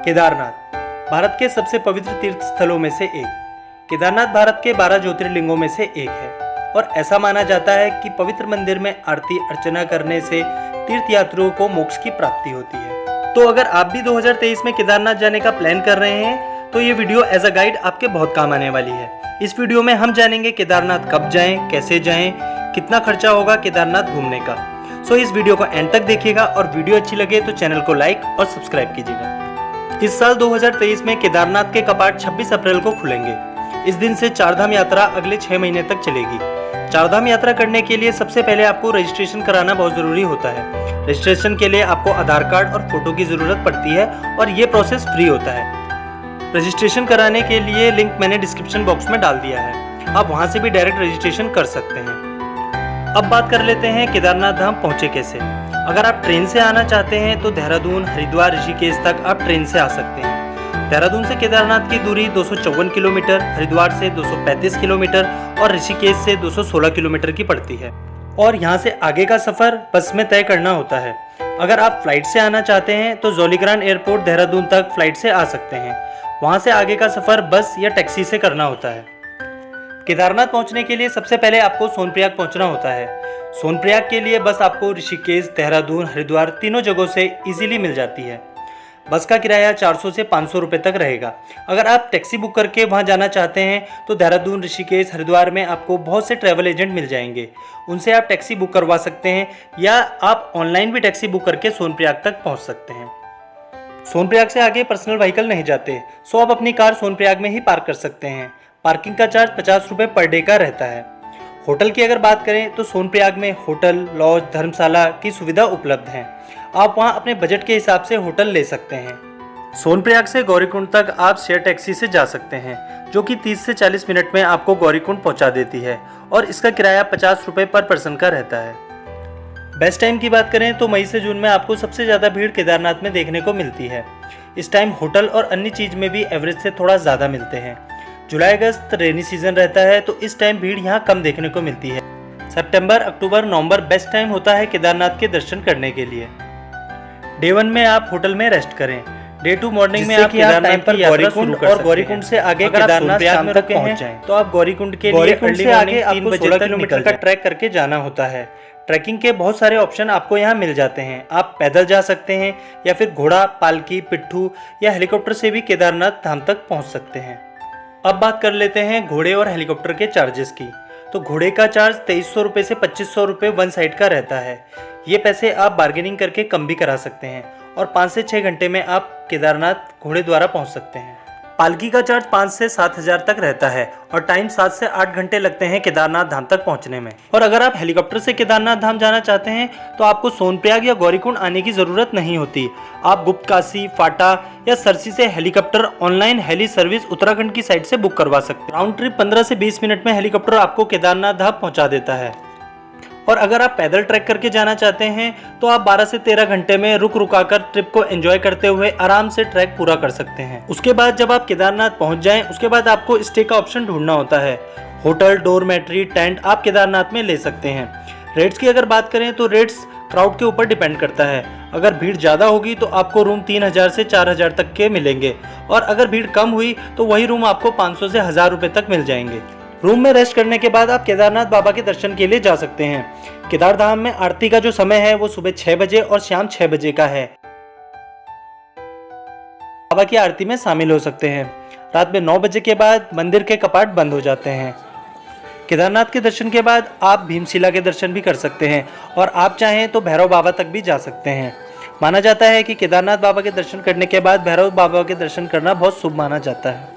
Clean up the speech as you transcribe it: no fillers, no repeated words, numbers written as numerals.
केदारनाथ भारत के सबसे पवित्र तीर्थ स्थलों में से एक। केदारनाथ भारत के 12 ज्योतिर्लिंगों में से एक है और ऐसा माना जाता है कि पवित्र मंदिर में आरती अर्चना करने से तीर्थ यात्रियों को मोक्ष की प्राप्ति होती है। तो अगर आप भी 2023 में केदारनाथ जाने का प्लान कर रहे हैं तो ये वीडियो एज अ गाइड आपके बहुत काम आने वाली है। इस वीडियो में हम जानेंगे केदारनाथ कब जाएं, कैसे जाएं, कितना खर्चा होगा केदारनाथ घूमने का। सो इस वीडियो को एंड तक देखिएगा और वीडियो अच्छी लगे तो चैनल को लाइक और सब्सक्राइब कीजिएगा। इस साल 2023 में केदारनाथ के कपाट 26 अप्रैल को खुलेंगे। इस दिन से चारधाम यात्रा अगले 6 महीने तक चलेगी। चारधाम यात्रा करने के लिए सबसे पहले आपको रजिस्ट्रेशन कराना बहुत जरूरी होता है। रजिस्ट्रेशन के लिए आपको आधार कार्ड और फोटो की जरूरत पड़ती है और ये प्रोसेस फ्री होता है। रजिस्ट्रेशन कराने के लिए लिंक मैंने डिस्क्रिप्शन बॉक्स में डाल दिया है, आप वहां से भी डायरेक्ट रजिस्ट्रेशन कर सकते हैं। अब बात कर लेते हैं केदारनाथ धाम पहुंचे कैसे। अगर आप ट्रेन से आना चाहते हैं तो देहरादून, हरिद्वार, ऋषिकेश तक आप ट्रेन से आ सकते हैं। देहरादून से केदारनाथ की दूरी 254 किलोमीटर, हरिद्वार से 235 किलोमीटर और ऋषिकेश से 216 किलोमीटर की पड़ती है और यहाँ से आगे का सफर बस में तय करना होता है। अगर आप फ्लाइट से आना चाहते हैं तो जौलीग्रांट एयरपोर्ट देहरादून तक फ्लाइट से आ सकते हैं। वहाँ से आगे का सफर बस या टैक्सी से करना होता है। केदारनाथ पहुंचने के लिए सबसे पहले आपको सोनप्रयाग पहुंचना होता है। सोनप्रयाग के लिए बस आपको ऋषिकेश, देहरादून, हरिद्वार तीनों जगहों से इजीली मिल जाती है। बस का किराया 400 से 500 रुपये तक रहेगा। अगर आप टैक्सी बुक करके वहां जाना चाहते हैं तो देहरादून, ऋषिकेश, हरिद्वार में आपको बहुत से ट्रैवल एजेंट मिल जाएंगे, उनसे आप टैक्सी बुक करवा सकते हैं या आप ऑनलाइन भी टैक्सी बुक करके सोनप्रयाग तक पहुँच सकते हैं। सोनप्रयाग से आगे पर्सनल व्हीकल नहीं जाते, सो आप अपनी कार सोनप्रयाग में ही पार्क कर सकते हैं। पार्किंग का चार्ज 50 रुपये पर डे का रहता है। होटल की अगर बात करें तो सोनप्रयाग में होटल, लॉज, धर्मशाला की सुविधा उपलब्ध है। आप वहां अपने बजट के हिसाब से होटल ले सकते हैं। सोनप्रयाग से गौरीकुंड तक आप शेयर टैक्सी से जा सकते हैं जो कि 30 से 40 मिनट में आपको गौरीकुंड पहुंचा देती है और इसका किराया 50 रुपये पर पर्सन का रहता है। बेस्ट टाइम की बात करें तो मई से जून में आपको सबसे ज़्यादा भीड़ केदारनाथ में देखने को मिलती है। इस टाइम होटल और अन्य चीज़ में भी एवरेज से थोड़ा ज़्यादा मिलते हैं। जुलाई अगस्त रेनी सीजन रहता है तो इस टाइम भीड़ यहाँ कम देखने को मिलती है। सितंबर, अक्टूबर, नवंबर बेस्ट टाइम होता है केदारनाथ के दर्शन करने के लिए। डे 1 में आप होटल में रेस्ट करें। डे 2 मॉर्निंग में आप केदारनाथ पर गौरीकुंड और गौरीकुंड से आगे केदारनाथ शाम तक पहुंच जाएं तो आप गौरीकुंड के लिए अर्ली मॉर्निंग 3 बजे तक किलोमीटर का ट्रैक करके जाना होता है। ट्रैकिंग के बहुत सारे ऑप्शन आपको यहाँ मिल जाते हैं। आप पैदल जा सकते हैं या फिर घोड़ा, पालकी, पिट्ठू या हेलीकॉप्टर से भी केदारनाथ धाम तक पहुँच सकते हैं। अब बात कर लेते हैं घोड़े और हेलीकॉप्टर के चार्जेस की। तो घोड़े का चार्ज 2300 रुपये से 2500 रुपये वन साइड का रहता है। ये पैसे आप बार्गेनिंग करके कम भी करा सकते हैं और 5 से 6 घंटे में आप केदारनाथ घोड़े द्वारा पहुंच सकते हैं। पालकी का चार्ज 5 से 7 हज़ार तक रहता है और टाइम 7 से 8 घंटे लगते हैं केदारनाथ धाम तक पहुंचने में। और अगर आप हेलीकॉप्टर से केदारनाथ धाम जाना चाहते हैं तो आपको सोनप्रयाग या गौरीकुंड आने की ज़रूरत नहीं होती। आप गुप्तकाशी, फाटा या सरसी से helicopter online heli service Uttarakhand की साइट से बुक करवा सकते हैं। राउंड ट्रिप 15 से 20 मिनट में हेलीकॉप्टर आपको केदारनाथ धाम पहुँचा देता है। और अगर आप पैदल ट्रैक करके जाना चाहते हैं तो आप 12 से 13 घंटे में रुक रुकाकर ट्रिप को एंजॉय करते हुए आराम से ट्रैक पूरा कर सकते हैं। उसके बाद जब आप केदारनाथ पहुंच जाएं, उसके बाद आपको स्टे का ऑप्शन ढूंढना होता है। होटल, डोरमेट्री, टेंट आप केदारनाथ में ले सकते हैं। रेट्स की अगर बात करें तो रेट्स क्राउड के ऊपर डिपेंड करता है। अगर भीड़ ज़्यादा होगी तो आपको रूम 3000 से 4000 तक के मिलेंगे और अगर भीड़ कम हुई तो वही रूम आपको 500 से 1000 रुपये तक मिल जाएंगे। रूम में रेस्ट करने के बाद आप केदारनाथ बाबा के दर्शन के लिए जा सकते हैं। केदारधाम में आरती का जो समय है वो सुबह 6 बजे और शाम 6 बजे का है। बाबा की आरती में शामिल हो सकते हैं। रात में 9 बजे के बाद मंदिर के कपाट बंद हो जाते हैं। केदारनाथ के दर्शन के बाद आप भीमशिला के दर्शन भी कर सकते हैं और आप चाहें तो भैरव बाबा तक भी जा सकते हैं। माना जाता है कि केदारनाथ बाबा के दर्शन करने के बाद भैरव बाबा के दर्शन करना बहुत शुभ माना जाता है।